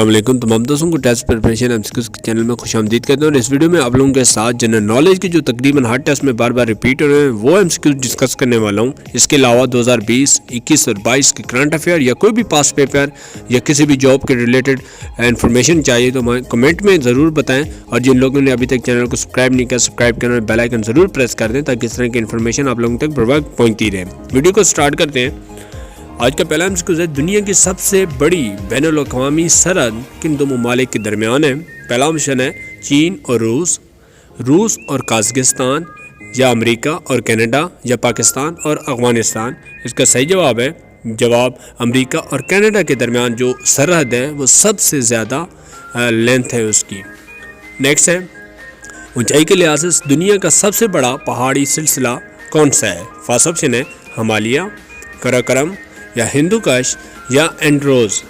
السلام علیکم تمام دوستوں کو ٹیسٹ پریپریشن MCQs کے چینل میں خوش آمدید کرتا ہوں اور اس ویڈیو میں آپ لوگوں کے ساتھ جنرل نالج کے جو تقریباً ہر ٹیسٹ میں بار بار ریپیٹ ہو رہے ہیں وہ MCQs ڈسکس کرنے والا ہوں۔ اس کے علاوہ 2020، 21 اور 22 کے کرنٹ افیئر یا کوئی بھی پاس پیپر یا کسی بھی جاب کے ریلیٹڈ انفارمیشن چاہیے تو کمنٹ میں ضرور بتائیں، اور جن لوگوں نے ابھی تک چینل کو سبسکرائب نہیں کیا سبسکرائب کریں اور بیل آئیکن ضرور پریس کر دیں تاکہ اس طرح کی انفارمیشن آپ لوگوں تک بر وقت پہنچتی رہے۔ ویڈیو کو سٹارٹ کرتے ہیں۔ آج کا پہلا MCQ ہے، دنیا کی سب سے بڑی بین الاقوامی سرحد کن دو ممالک کے درمیان ہے؟ پہلا آپشن ہے چین اور روس اور قازقستان، یا امریکہ اور کینیڈا، یا پاکستان اور افغانستان۔ اس کا صحیح جواب ہے امریکہ اور کینیڈا کے درمیان جو سرحد ہے وہ سب سے زیادہ لینتھ ہے اس کی۔ نیکسٹ ہے، اونچائی کے لحاظ سے دنیا کا سب سے بڑا پہاڑی سلسلہ کون سا ہے؟ فرسٹ آپشن ہے ہمالیہ، کراکرم، یا ہندو کش، یا اینڈروز۔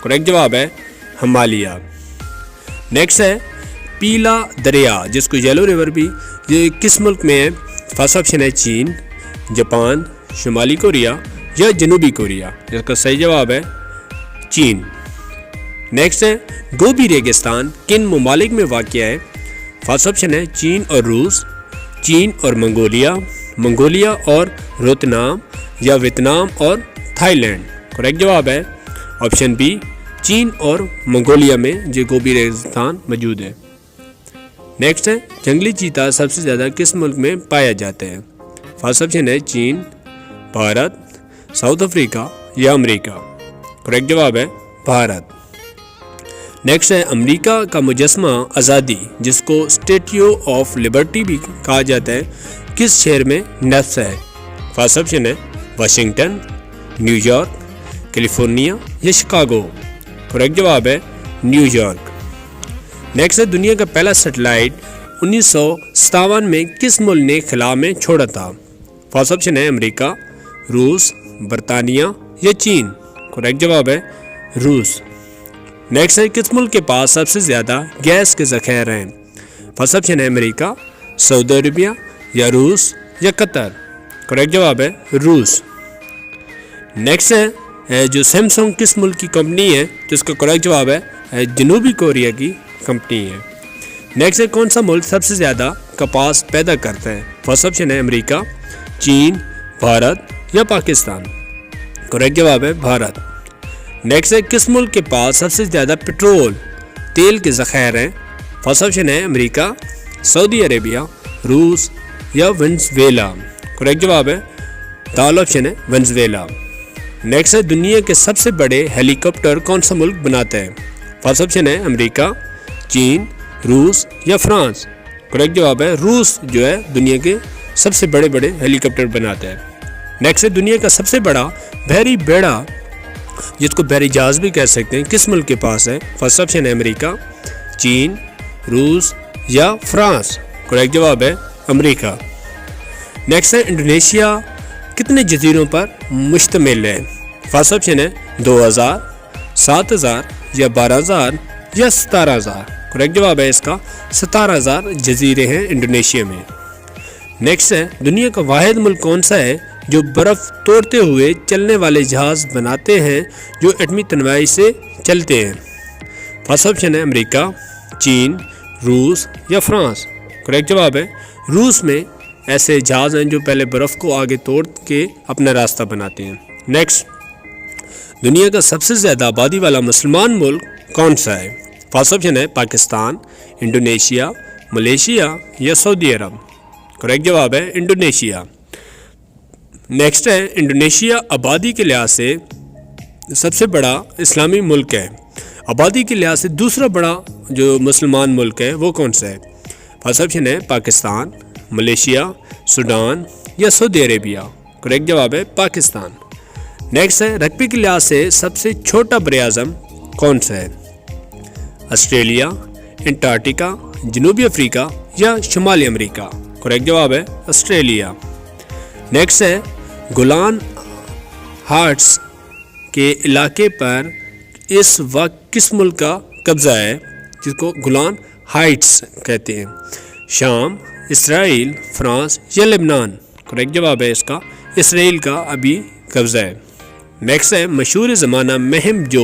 کریکٹ جواب ہے ہمالیہ۔ نیکسٹ ہے پیلا دریا جس کو یلو ریور بھی، یہ کس ملک میں ہے؟ فرسٹ آپشن ہے چین، جاپان، شمالی کوریا، یا جنوبی کوریا۔ اس کا صحیح جواب ہے چین۔ نیکسٹ ہے گوبی ریگستان کن ممالک میں واقع ہے؟ فرسٹ آپشن ہے چین اور روس، چین اور منگولیا اور ویتنام، یا ویتنام اور تھائی لینڈ۔ کریکٹ جواب ہے آپشن بی، چین اور منگولیا میں یہ گوبی ریگستان موجود ہے۔ نیکسٹ ہے جنگلی چیتا سب سے زیادہ کس ملک میں پایا جاتا ہے؟ فرسٹ آپشن ہے چین، بھارت، ساؤتھ افریقہ، یا امریکہ۔ کریکٹ جواب ہے بھارت۔ نیکسٹ ہے امریکہ کا مجسمہ آزادی جس کو اسٹیچو آف لبرٹی بھی کہا جاتا ہے کس شہر میں نصب ہے؟ فرسٹ آپشن ہے واشنگٹن، نیو یارک، کیلیفورنیا، یا شکاگو۔ کریکٹ جواب ہے نیو یارک۔ نیکسٹ ہے دنیا کا پہلا سیٹلائٹ 1957 میں کس ملک نے خلا میں چھوڑا تھا؟ فرسٹ آپشن ہے امریکہ، روس، برطانیہ، یا چین۔ کریکٹ جواب ہے روس۔ نیکسٹ ہے کس ملک کے پاس سب سے زیادہ گیس کے ذخائر ہیں؟ فرسٹ آپشن ہے امریکہ، سعودی عربیہ، یا روس، یا قطر۔ کریکٹ جواب ہے روس۔ نیکسٹ ہے جو سیمسنگ کس ملک کی کمپنی ہے؟ جس کا کریکٹ جواب ہے جنوبی کوریا کی کمپنی ہے۔ نیکسٹ ہے کون سا ملک سب سے زیادہ کپاس پیدا کرتا ہے؟ فرسٹ آپشن ہے امریکہ، چین، بھارت، یا پاکستان۔ کریکٹ جواب ہے بھارت۔ نیکسٹ ہے کس ملک کے پاس سب سے زیادہ پٹرول تیل کے ذخائر ہیں؟ فرسٹ آپشن ہے امریکہ، سعودی عربیہ، روس، یا وینزویلا۔ کریکٹ جواب ہے دال آپشن ہے وینزویلا۔ نیکسٹ ہے دنیا کے سب سے بڑے ہیلی کاپٹر کون سا ملک بناتا ہے؟ فرسٹ آپشن ہے امریکہ، چین، روس، یا فرانس۔ کریکٹ جواب ہے روس جو ہے دنیا کے سب سے بڑے ہیلی کاپٹر بناتا ہے۔ نیکسٹ ہے دنیا کا سب سے بڑا بحری بیڑا جس کو بحری جہاز بھی کہہ سکتے ہیں کس ملک کے پاس ہے؟ فرسٹ آپشن ہے امریکہ، چین، روس، یا فرانس۔ کریکٹ جواب ہے امریکہ۔ نیکسٹ ہے انڈونیشیا کتنے جزیروں پر مشتمل ہے؟ فرسٹ آپشن ہے 2000، 7000، یا 12000، یا 17000۔ کریکٹ جواب ہے اس کا 17000 جزیرے ہیں انڈونیشیا میں۔ نیکسٹ ہے دنیا کا واحد ملک کون سا ہے جو برف توڑتے ہوئے چلنے والے جہاز بناتے ہیں جو ایٹمی تنوع سے چلتے ہیں؟ فرسٹ آپشن ہے امریکہ، چین، روس، یا فرانس۔ کریکٹ جواب ہے روس میں ایسے جہاز ہیں جو پہلے برف کو آگے توڑ کے اپنا راستہ بناتے ہیں۔ نیکسٹ دنیا کا سب سے زیادہ آبادی والا مسلمان ملک کون سا ہے؟ فرسٹ آپشن ہے پاکستان، انڈونیشیا، ملیشیا، یا سعودی عرب۔ کریکٹ جواب ہے انڈونیشیا۔ نیکسٹ ہے انڈونیشیا آبادی کے لحاظ سے سب سے بڑا اسلامی ملک ہے۔ آبادی کے لحاظ سے دوسرا بڑا جو مسلمان ملک ہے وہ کون سا ہے؟ فرسٹ آپشن ہے پاکستان، ملیشیا، سوڈان، یا سعودی عربیہ۔ کریکٹ جواب ہے پاکستان۔ نیکسٹ ہے رقبے کے لحاظ سے سب سے چھوٹا بر اعظم کون سا ہے؟ آسٹریلیا، انٹارکٹیکا، جنوبی افریقہ، یا شمالی امریکہ۔ کریکٹ جواب ہے آسٹریلیا۔ نیکسٹ ہے گولان ہائٹس کے علاقے پر اس وقت کس ملک کا قبضہ ہے جس کو گولان ہائٹس کہتے ہیں؟ شام، اسرائیل، فرانس، یا لبنان۔ کریکٹ جواب ہے اس کا اسرائیل کا ابھی قبضہ ہے۔ نیکسٹ ہے مشہور زمانہ مہم جو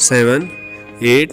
7, 8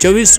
24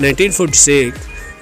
1946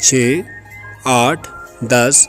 6, 8, 10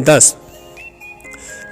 10।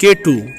K2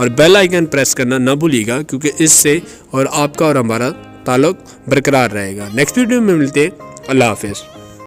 اور بیل آئیکن پریس کرنا نہ بھولیے گا، کیونکہ اس سے اور آپ کا اور ہمارا تعلق برقرار رہے گا۔ نیکسٹ ویڈیو میں ملتے ہیں، اللہ حافظ۔